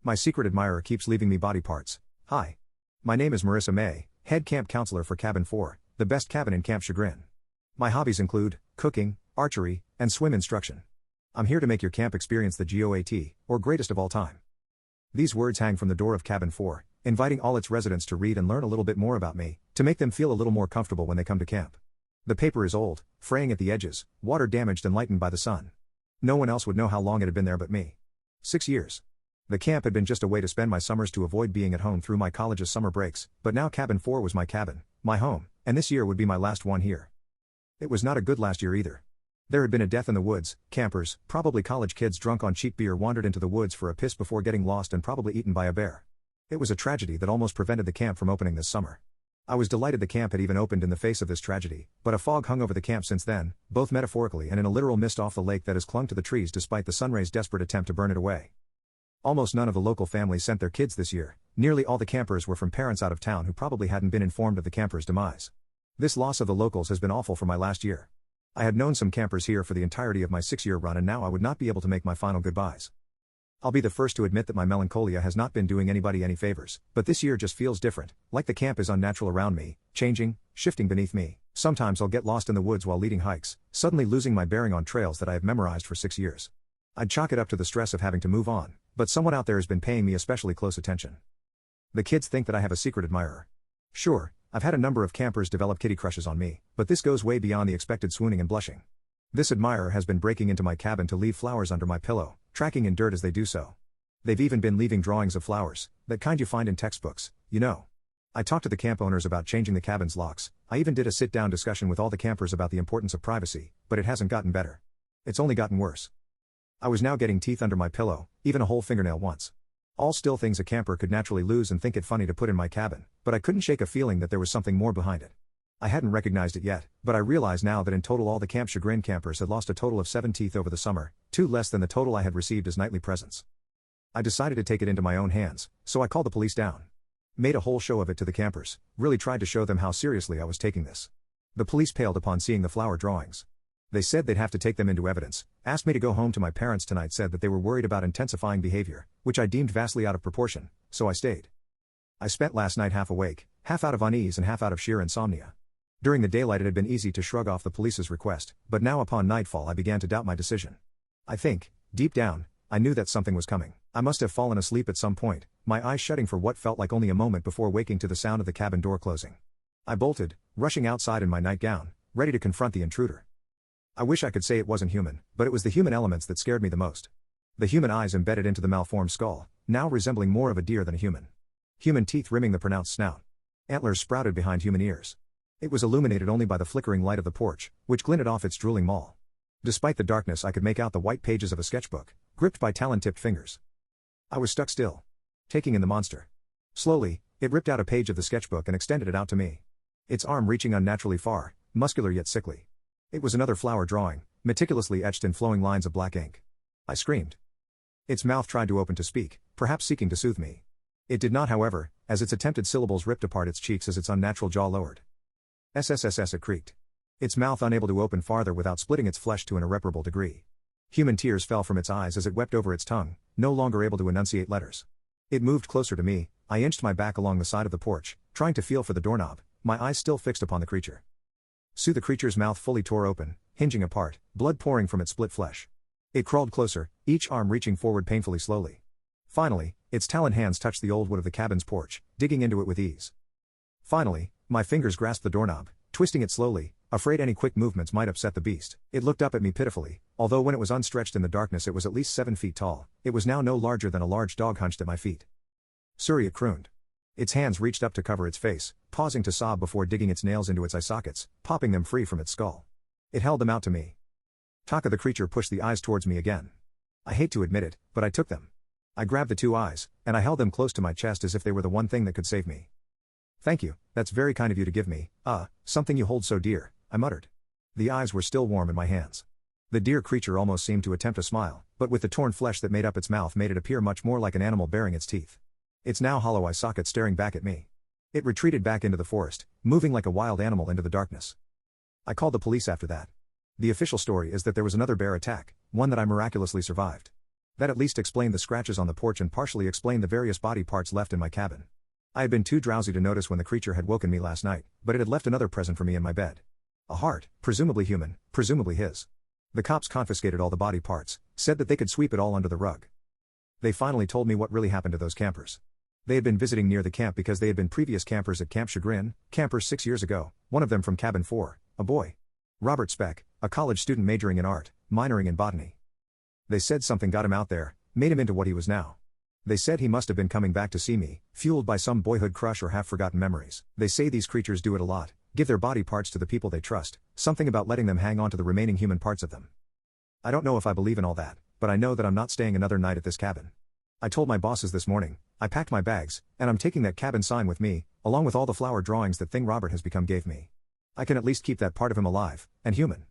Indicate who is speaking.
Speaker 1: My secret admirer keeps leaving me body parts. Hi. My name is Marissa May, head camp counselor for Cabin 4, the best cabin in Camp Chagrin. My hobbies include cooking, archery, and swim instruction. I'm here to make your camp experience the GOAT, or greatest of all time. These words hang from the door of Cabin 4, inviting all its residents to read and learn a little bit more about me, to make them feel a little more comfortable when they come to camp. The paper is old, fraying at the edges, water damaged and lightened by the sun. No one else would know how long it had been there but me. 6 years. The camp had been just a way to spend my summers to avoid being at home through my college's summer breaks, but now Cabin 4 was my cabin, my home, and this year would be my last one here. It was not a good last year either. There had been a death in the woods. Campers, probably college kids drunk on cheap beer, wandered into the woods for a piss before getting lost and probably eaten by a bear. It was a tragedy that almost prevented the camp from opening this summer. I was delighted the camp had even opened in the face of this tragedy, but a fog hung over the camp since then, both metaphorically and in a literal mist off the lake that has clung to the trees despite the sunray's desperate attempt to burn it away. Almost none of the local families sent their kids this year. Nearly all the campers were from parents out of town who probably hadn't been informed of the campers' demise. This loss of the locals has been awful for my last year. I had known some campers here for the entirety of my 6-year run, and now I would not be able to make my final goodbyes. I'll be the first to admit that my melancholia has not been doing anybody any favors, but this year just feels different, like the camp is unnatural around me, changing, shifting beneath me. Sometimes I'll get lost in the woods while leading hikes, suddenly losing my bearing on trails that I have memorized for 6 years. I'd chalk it up to the stress of having to move on, but someone out there has been paying me especially close attention. The kids think that I have a secret admirer. Sure, I've had a number of campers develop kitty crushes on me, but this goes way beyond the expected swooning and blushing. This admirer has been breaking into my cabin to leave flowers under my pillow, tracking in dirt as they do so. They've even been leaving drawings of flowers, that kind you find in textbooks, you know. I talked to the camp owners about changing the cabin's locks. I even did a sit-down discussion with all the campers about the importance of privacy, but it hasn't gotten better. It's only gotten worse. I was now getting teeth under my pillow, even a whole fingernail once. All still things a camper could naturally lose and think it funny to put in my cabin, but I couldn't shake a feeling that there was something more behind it. I hadn't recognized it yet, but I realized now that in total all the Camp Chagrin campers had lost a total of 7 teeth over the summer, 2 less than the total I had received as nightly presents. I decided to take it into my own hands, so I called the police down. Made a whole show of it to the campers, really tried to show them how seriously I was taking this. The police paled upon seeing the flower drawings. They said they'd have to take them into evidence, asked me to go home to my parents tonight, said that they were worried about intensifying behavior, which I deemed vastly out of proportion, so I stayed. I spent last night half awake, half out of unease and half out of sheer insomnia. During the daylight it had been easy to shrug off the police's request, but now upon nightfall I began to doubt my decision. I think, deep down, I knew that something was coming. I must have fallen asleep at some point, my eyes shutting for what felt like only a moment before waking to the sound of the cabin door closing. I bolted, rushing outside in my nightgown, ready to confront the intruder. I wish I could say it wasn't human, but it was the human elements that scared me the most. The human eyes embedded into the malformed skull, now resembling more of a deer than a human. Human teeth rimming the pronounced snout. Antlers sprouted behind human ears. It was illuminated only by the flickering light of the porch, which glinted off its drooling maul. Despite the darkness I could make out the white pages of a sketchbook, gripped by talon-tipped fingers. I was stuck still, taking in the monster. Slowly, it ripped out a page of the sketchbook and extended it out to me. Its arm reaching unnaturally far, muscular yet sickly. It was another flower drawing, meticulously etched in flowing lines of black ink. I screamed. Its mouth tried to open to speak, perhaps seeking to soothe me. It did not, however, as its attempted syllables ripped apart its cheeks as its unnatural jaw lowered. SSSS, it creaked. Its mouth unable to open farther without splitting its flesh to an irreparable degree. Human tears fell from its eyes as it wept over its tongue, no longer able to enunciate letters. It moved closer to me. I inched my back along the side of the porch, trying to feel for the doorknob, my eyes still fixed upon the creature. Soon the creature's mouth fully tore open, hinging apart, blood pouring from its split flesh. It crawled closer, each arm reaching forward painfully slowly. Finally, its talon hands touched the old wood of the cabin's porch, digging into it with ease. Finally, my fingers grasped the doorknob, twisting it slowly, afraid any quick movements might upset the beast. It looked up at me pitifully, although when it was unstretched in the darkness it was at least 7 feet tall. It was now no larger than a large dog hunched at my feet. "Suri," it crooned. Its hands reached up to cover its face, pausing to sob before digging its nails into its eye sockets, popping them free from its skull. It held them out to me. Taka, the creature, pushed the eyes towards me again. I hate to admit it, but I took them. I grabbed the 2 eyes, and I held them close to my chest as if they were the one thing that could save me. "Thank you, that's very kind of you to give me, something you hold so dear," I muttered. The eyes were still warm in my hands. The dear creature almost seemed to attempt a smile, but with the torn flesh that made up its mouth made it appear much more like an animal baring its teeth. Its now hollow eye socket staring back at me. It retreated back into the forest, moving like a wild animal into the darkness. I called the police after that. The official story is that there was another bear attack, one that I miraculously survived. That at least explained the scratches on the porch and partially explained the various body parts left in my cabin. I had been too drowsy to notice when the creature had woken me last night, but it had left another present for me in my bed. A heart, presumably human, presumably his. The cops confiscated all the body parts, said that they could sweep it all under the rug. They finally told me what really happened to those campers. They had been visiting near the camp because they had been previous campers at Camp Chagrin, campers 6 years ago, one of them from Cabin 4, a boy. Robert Speck, a college student majoring in art, minoring in botany. They said something got him out there, made him into what he was now. They said he must have been coming back to see me, fueled by some boyhood crush or half-forgotten memories. They say these creatures do it a lot, give their body parts to the people they trust, something about letting them hang on to the remaining human parts of them. I don't know if I believe in all that, but I know that I'm not staying another night at this cabin. I told my bosses this morning, I packed my bags, and I'm taking that cabin sign with me, along with all the flower drawings that thing Robert has become gave me. I can at least keep that part of him alive, and human.